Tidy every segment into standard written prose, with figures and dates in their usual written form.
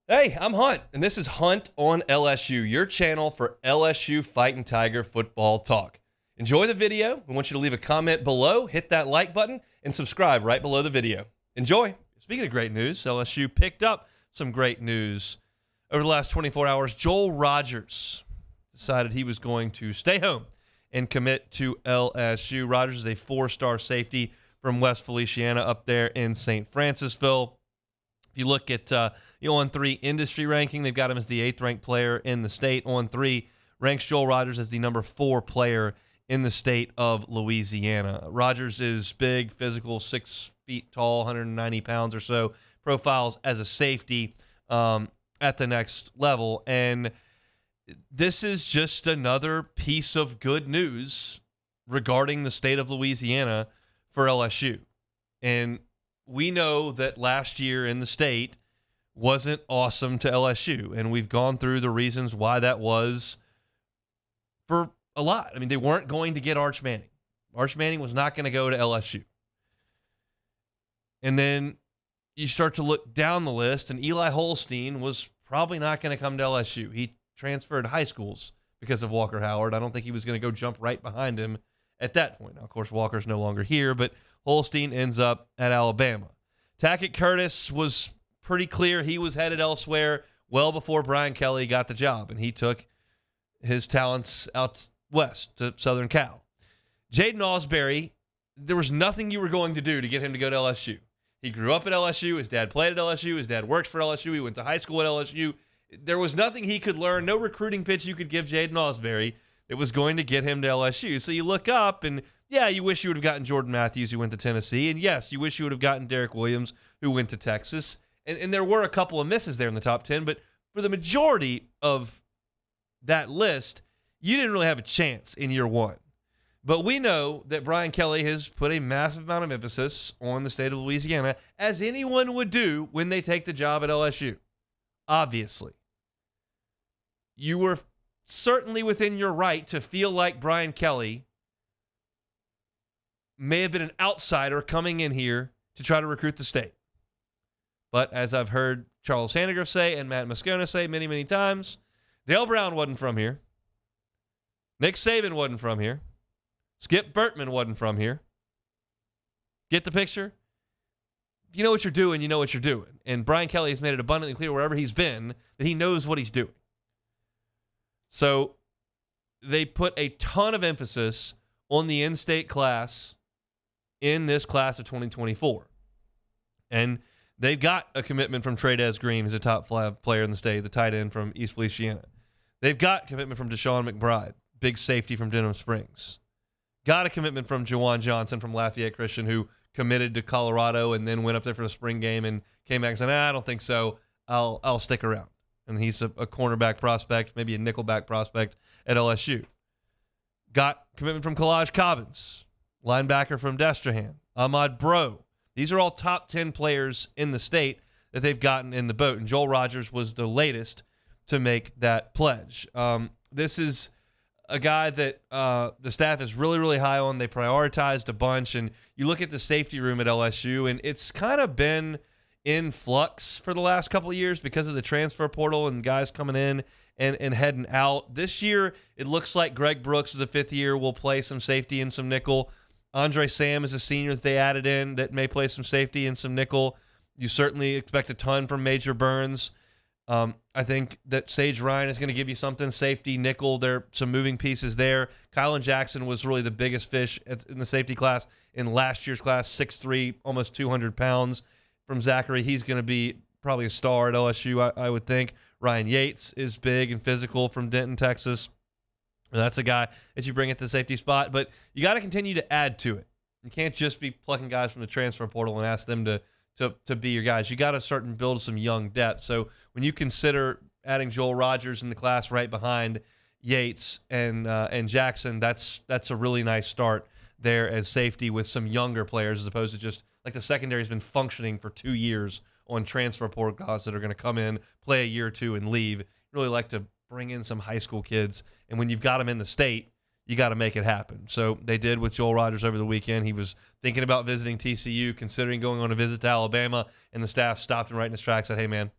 Hey, I'm Hunt, and this is Hunt on LSU, your channel for LSU Fighting Tiger football talk. Enjoy the video. We want you to leave a comment below, hit that like button, and subscribe right below the video. Enjoy. Speaking of great news, LSU picked up some great news over the last 24 hours. Joel Rogers decided he was going to stay home and commit to LSU. Rogers is a four-star safety from West Feliciana up there in St. Francisville. If you look at the On3 industry ranking, they've got him as the 8th-ranked player in the state. On3 ranks Joel Rogers as the number 4 player in the state of Louisiana. Rogers is big, physical, 6 feet tall, 190 pounds or so, profiles as a safety at the next level. And this is just another piece of good news regarding the state of Louisiana for LSU. And we know that last year in the state wasn't awesome to LSU, and we've gone through the reasons why that was for a lot. I mean, they weren't going to get Arch Manning. Arch Manning was not going to go to LSU. And then you start to look down the list, and Eli Holstein was probably not going to come to LSU. He transferred high schools because of Walker Howard. I don't think he was going to go jump right behind him at that point. Now, of course, Walker's no longer here, but Holstein ends up at Alabama. Tackett Curtis was pretty clear he was headed elsewhere well before Brian Kelly got the job, and he took his talents out west to Southern Cal. Jaden Ausberry, there was nothing you were going to do to get him to go to LSU. He grew up at LSU. His dad played at LSU. His dad works for LSU. He went to high school at LSU. There was nothing he could learn, no recruiting pitch you could give Jaden Ausberry that was going to get him to LSU. So you look up, and yeah, you wish you would have gotten Jordan Matthews, who went to Tennessee. And yes, you wish you would have gotten Derek Williams, who went to Texas. And there were a couple of misses there in the top 10, but for the majority of that list, you didn't really have a chance in year one. But we know that Brian Kelly has put a massive amount of emphasis on the state of Louisiana, as anyone would do when they take the job at LSU. Obviously. You were certainly within your right to feel like Brian Kelly may have been an outsider coming in here to try to recruit the state. But as I've heard Charles Hanniger say and Matt Moscona say many, many times, Dale Brown wasn't from here. Nick Saban wasn't from here. Skip Bertman wasn't from here. Get the picture? If you know what you're doing, you know what you're doing. And Brian Kelly has made it abundantly clear wherever he's been that he knows what he's doing. So they put a ton of emphasis on the in-state class in this class of 2024. And they've got a commitment from Trey'Dez Green, who's a top 5 player in the state, the tight end from East Feliciana. They've got commitment from Deshaun McBride, big safety from Denham Springs. Got a commitment from Jawan Johnson from Lafayette Christian, who committed to Colorado and then went up there for the spring game and came back and said, I don't think so. I'll stick around. And he's a cornerback prospect, maybe a nickelback prospect at LSU. Got commitment from Kalaj Cobbins, linebacker from Destrehan. Ahmad Bro. These are all top 10 players in the state that they've gotten in the boat. And Joel Rogers was the latest to make that pledge. This is a guy that the staff is really, really high on. They prioritized a bunch. And you look at the safety room at LSU, and it's kind of been in flux for the last couple of years because of the transfer portal and guys coming in and heading out. This year, it looks like Greg Brooks is a 5th year, will play some safety and some nickel. Andre Sam is a senior that they added in that may play some safety and some nickel. You certainly expect a ton from Major Burns. I think that Sage Ryan is going to give you something, safety, nickel. There are some moving pieces there. Kylan Jackson was really the biggest fish in the safety class in last year's class, 6'3", almost 200 pounds. From Zachary, he's going to be probably a star at LSU, I would think. Ryan Yates is big and physical from Denton, Texas. That's a guy that you bring at the safety spot. But you got to continue to add to it. You can't just be plucking guys from the transfer portal and ask them to be your guys. You got to start and build some young depth. So when you consider adding Joel Rogers in the class right behind Yates and Jackson, that's a really nice start there as safety with some younger players as opposed to just like the secondary has been functioning for 2 years on transfer portal guys that are going to come in, play a year or two, and leave. Really like to bring in some high school kids, and when you've got them in the state, you got to make it happen. So they did with Joel Rogers over the weekend. He was thinking about visiting TCU, considering going on a visit to Alabama, and the staff stopped him right in his tracks and said, hey, man,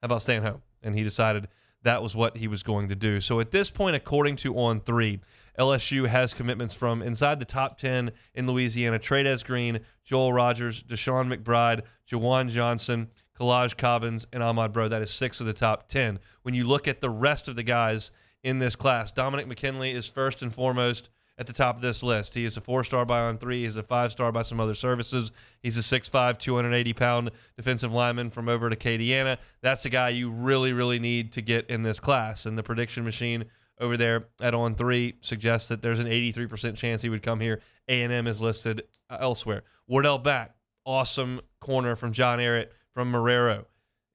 about staying home? And he decided that was what he was going to do. So at this point, according to On3, LSU has commitments from inside the top 10 in Louisiana: Trades Green, Joel Rogers, Deshaun McBride, Jawan Johnson, Kalaj Cobbins, and Ahmad Bro. That is 6 of the top 10. When you look at the rest of the guys in this class, Dominic McKinley is first and foremost at the top of this list. He is a 4-star by On3. He's a 5-star by some other services. He's a 6'5", 280-pound defensive lineman from over at Acadiana. That's a guy you really, really need to get in this class. And the prediction machine over there at On3 suggests that there's an 83% chance he would come here. A&M is listed elsewhere. Wardell Back, awesome corner from John Ehret from Marrero.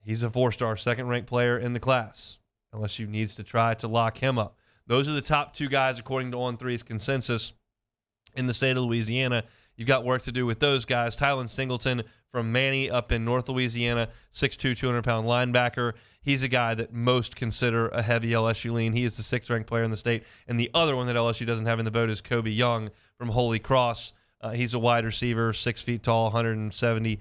He's a 4-star, second-ranked player in the class. LSU needs to try to lock him up. Those are the top 2 guys according to On3's consensus in the state of Louisiana. You've got work to do with those guys. Tylen Singleton from Manny up in North Louisiana, 6'2", 200-pound linebacker. He's a guy that most consider a heavy LSU lean. He is the 6th-ranked player in the state. And the other one that LSU doesn't have in the boat is Kobe Young from Holy Cross. He's a wide receiver, 6 feet tall, 170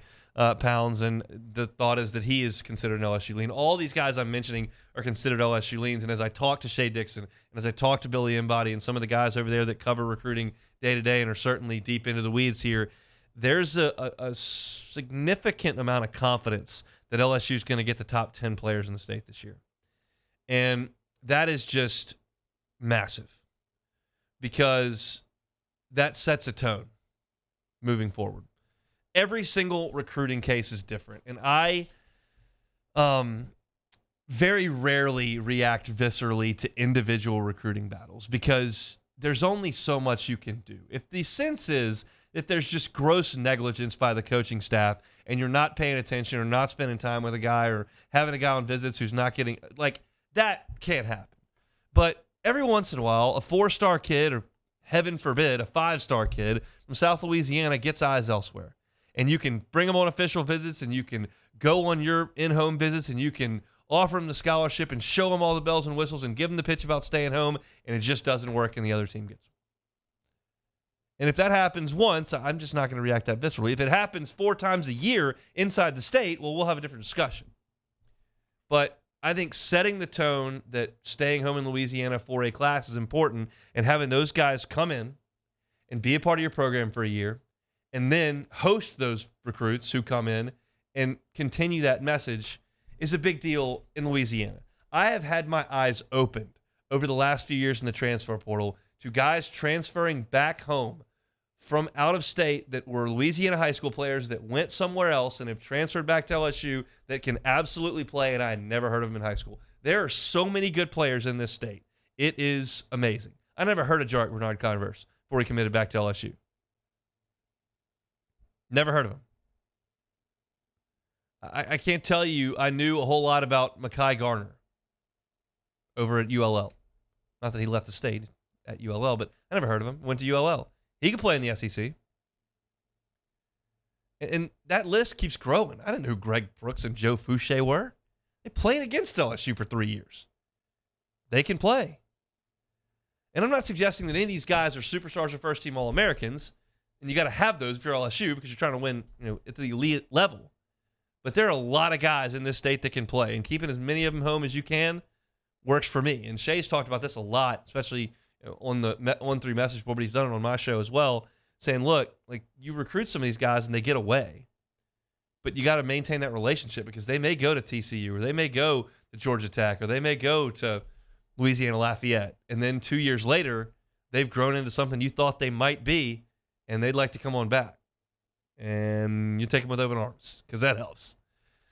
pounds, and the thought is that he is considered an LSU lean. All these guys I'm mentioning are considered LSU leans, and as I talk to Shea Dixon, and as I talk to Billy Embody and some of the guys over there that cover recruiting day-to-day and are certainly deep into the weeds here, there's a significant amount of confidence that LSU is going to get the top 10 players in the state this year. And that is just massive because that sets a tone moving forward. Every single recruiting case is different, and I very rarely react viscerally to individual recruiting battles because there's only so much you can do. If the sense is that there's just gross negligence by the coaching staff and you're not paying attention or not spending time with a guy or having a guy on visits who's not getting – like, that can't happen. But every once in a while, a 4-star kid or, heaven forbid, a 5-star kid from South Louisiana gets eyes elsewhere. And you can bring them on official visits and you can go on your in-home visits and you can offer them the scholarship and show them all the bells and whistles and give them the pitch about staying home, and it just doesn't work and the other team gets them. And if that happens once, I'm just not going to react that viscerally. If it happens 4 times a year inside the state, well, we'll have a different discussion. But I think setting the tone that staying home in Louisiana for a class is important and having those guys come in and be a part of your program for a year and then host those recruits who come in and continue that message is a big deal in Louisiana. I have had my eyes opened over the last few years in the transfer portal to guys transferring back home from out of state that were Louisiana high school players that went somewhere else and have transferred back to LSU that can absolutely play, and I had never heard of them in high school. There are so many good players in this state. It is amazing. I never heard of Jarek Bernard Converse before he committed back to LSU. Never heard of him. I can't tell you I knew a whole lot about Mekhi Garner over at ULL. Not that he left the state at ULL, but I never heard of him. Went to ULL. He could play in the SEC. And that list keeps growing. I didn't know who Greg Brooks and Joe Fouché were. They played against LSU for 3 years. They can play. And I'm not suggesting that any of these guys are superstars or first-team All-Americans, and you got to have those if you're LSU because you're trying to win, at the elite level. But there are a lot of guys in this state that can play, and keeping as many of them home as you can works for me. And Shay's talked about this a lot, especially on the On3 message board, but he's done it on my show as well, saying, look, like you recruit some of these guys and they get away, but you got to maintain that relationship because they may go to TCU or they may go to Georgia Tech or they may go to Louisiana Lafayette. And then 2 years later, they've grown into something you thought they might be, and they'd like to come on back. And you take them with open arms because that helps.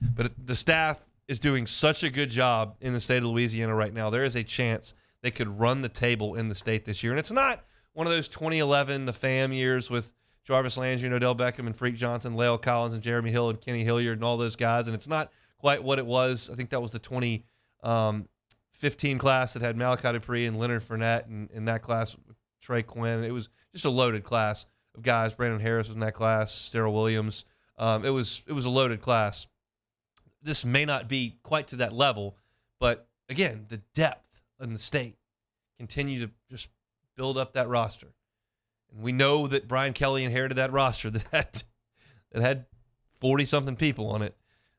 But the staff is doing such a good job in the state of Louisiana right now. There is a chance they could run the table in the state this year. And it's not one of those 2011, the FAM years with Jarvis Landry and Odell Beckham and Freak Johnson, Lale Collins and Jeremy Hill and Kenny Hilliard and all those guys. And it's not quite what it was. I think that was the 2015 class that had Malachi Dupree and Leonard Fournette, and in that class with Trey Quinn. It was just a loaded class of guys. Brandon Harris was in that class, Darrell Williams. It was a loaded class. This may not be quite to that level, but again, the depth in the state continue to just build up that roster. And we know that Brian Kelly inherited that roster that had 40-something people on it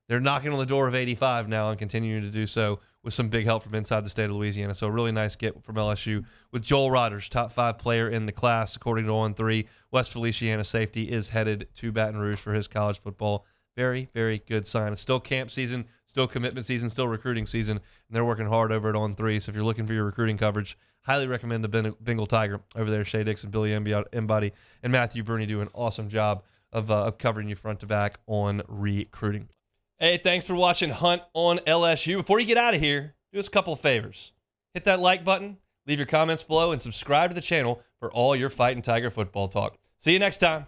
they're knocking on the door of 85 now and continuing to do so with some big help from inside the state of Louisiana. So a really nice get from LSU with Joel Rogers, top 5 player in the class, according to On3. West Feliciana safety is headed to Baton Rouge for his college football. Very, very good sign. It's still camp season, still commitment season, still recruiting season, and they're working hard over at On3. So if you're looking for your recruiting coverage, highly recommend the Bengal Tiger over there. Shay Dixon, Billy Embody, and Matthew Bruni do an awesome job of covering you front to back on recruiting. Hey, thanks for watching Hunt on LSU. Before you get out of here, do us a couple of favors. Hit that like button, leave your comments below, and subscribe to the channel for all your Fighting Tiger football talk. See you next time.